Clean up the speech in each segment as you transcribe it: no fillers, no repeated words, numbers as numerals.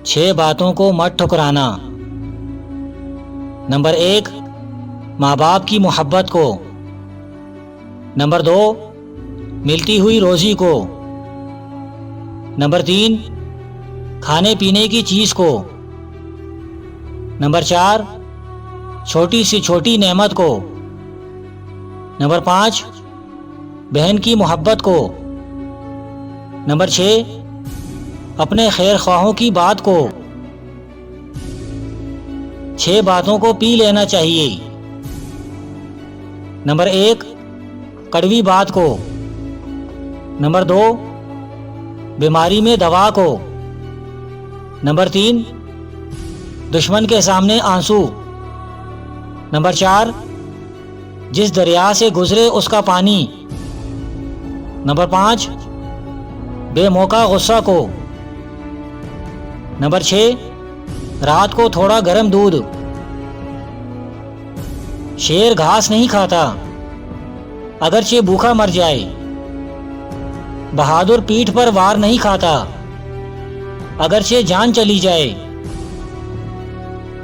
6 باتوں کو مت ٹھکرانا۔ نمبر 1، ماں باپ کی محبت کو۔ نمبر 2، ملتی ہوئی روزی کو۔ نمبر 3، کھانے پینے کی چیز کو۔ نمبر 4، چھوٹی سی چھوٹی نعمت کو۔ نمبر 5، بہن کی محبت کو۔ نمبر 6، اپنے خیر خواہوں کی بات کو۔ 6 باتوں کو پی لینا چاہیے۔ نمبر 1، کڑوی بات کو۔ نمبر 2، بیماری میں دوا کو۔ نمبر 3، دشمن کے سامنے آنسو۔ نمبر 4، جس دریا سے گزرے اس کا پانی۔ نمبر 5، بے موقع غصہ کو۔ نمبر 6، رات کو تھوڑا گرم دودھ۔ شیر گھاس نہیں کھاتا اگرچہ بھوکا مر جائے۔ بہادر پیٹھ پر وار نہیں کھاتا اگرچہ جان چلی جائے۔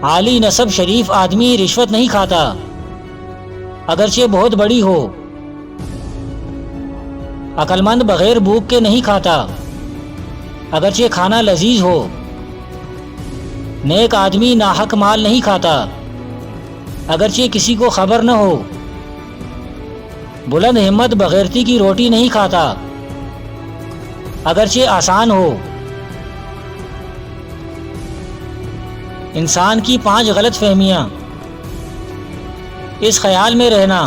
عالی نسب شریف آدمی رشوت نہیں کھاتا اگرچہ بہت بڑی ہو۔ عقل مند بغیر بھوک کے نہیں کھاتا اگرچہ کھانا لذیذ ہو۔ نیک آدمی ناحق مال نہیں کھاتا اگرچہ کسی کو خبر نہ ہو۔ بلند ہمت بغیرتی کی روٹی نہیں کھاتا اگرچہ آسان ہو۔ انسان کی 5 غلط فہمیاں۔ اس خیال میں رہنا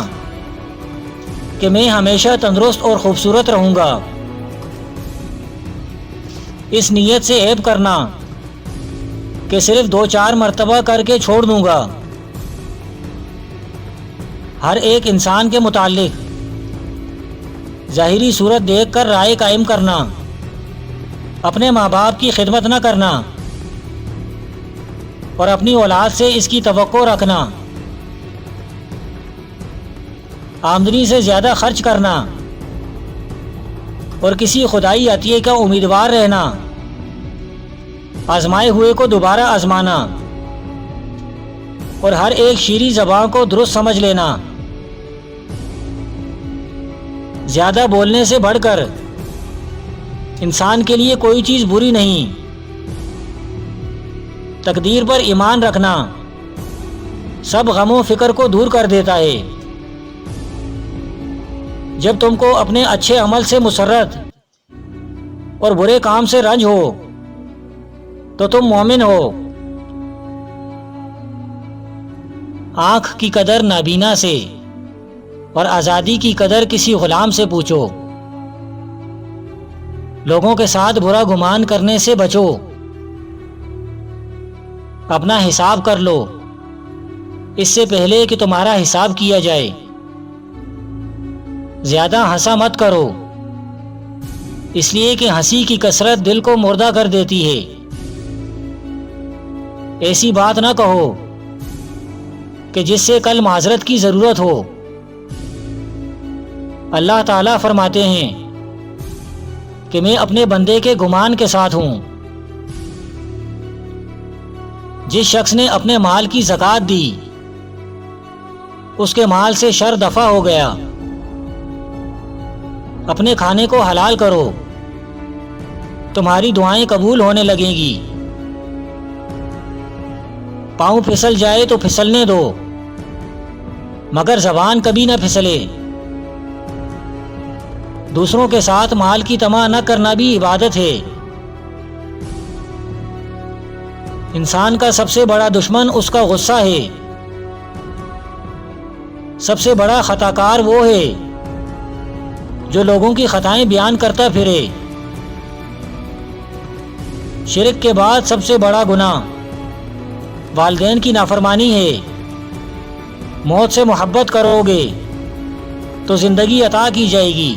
کہ میں ہمیشہ تندرست اور خوبصورت رہوں گا۔ اس نیت سے عیب کرنا کہ صرف 2-4 مرتبہ کر کے چھوڑ دوں گا۔ ہر ایک انسان کے متعلق ظاہری صورت دیکھ کر رائے قائم کرنا، اپنے ماں باپ کی خدمت نہ کرنا اور اپنی اولاد سے اس کی توقع رکھنا، آمدنی سے زیادہ خرچ کرنا اور کسی خدائی عطیے کا امیدوار رہنا، آزمائے ہوئے کو دوبارہ آزمانا اور ہر ایک شیریں زبان کو درست سمجھ لینا۔ زیادہ بولنے سے بڑھ کر انسان کے لیے کوئی چیز بری نہیں۔ تقدیر پر ایمان رکھنا سب غم و فکر کو دور کر دیتا ہے۔ جب تم کو اپنے اچھے عمل سے مسرت اور برے کام سے رنج ہو تو تم مومن ہو۔ آنکھ کی قدر نابینا سے اور آزادی کی قدر کسی غلام سے پوچھو۔ لوگوں کے ساتھ برا گمان کرنے سے بچو۔ اپنا حساب کر لو اس سے پہلے کہ تمہارا حساب کیا جائے۔ زیادہ ہنسا مت کرو اس لیے کہ ہنسی کی کثرت دل کو مردہ کر دیتی ہے۔ ایسی بات نہ کہو کہ جس سے کل معذرت کی ضرورت ہو۔ اللہ تعالیٰ فرماتے ہیں کہ میں اپنے بندے کے گمان کے ساتھ ہوں۔ جس شخص نے اپنے مال کی زکوٰۃ دی اس کے مال سے شر دفع ہو گیا۔ اپنے کھانے کو حلال کرو، تمہاری دعائیں قبول ہونے لگیں گی۔ پاؤں پھسل جائے تو پھسلنے دو مگر زبان کبھی نہ پھسلے۔ دوسروں کے ساتھ مال کی طمع نہ کرنا بھی عبادت ہے۔ انسان کا سب سے بڑا دشمن اس کا غصہ ہے۔ سب سے بڑا خطا کار وہ ہے جو لوگوں کی خطائیں بیان کرتا پھرے۔ شرک کے بعد سب سے بڑا گناہ والدین کی نافرمانی ہے۔ موت سے محبت کرو گے تو زندگی عطا کی جائے گی۔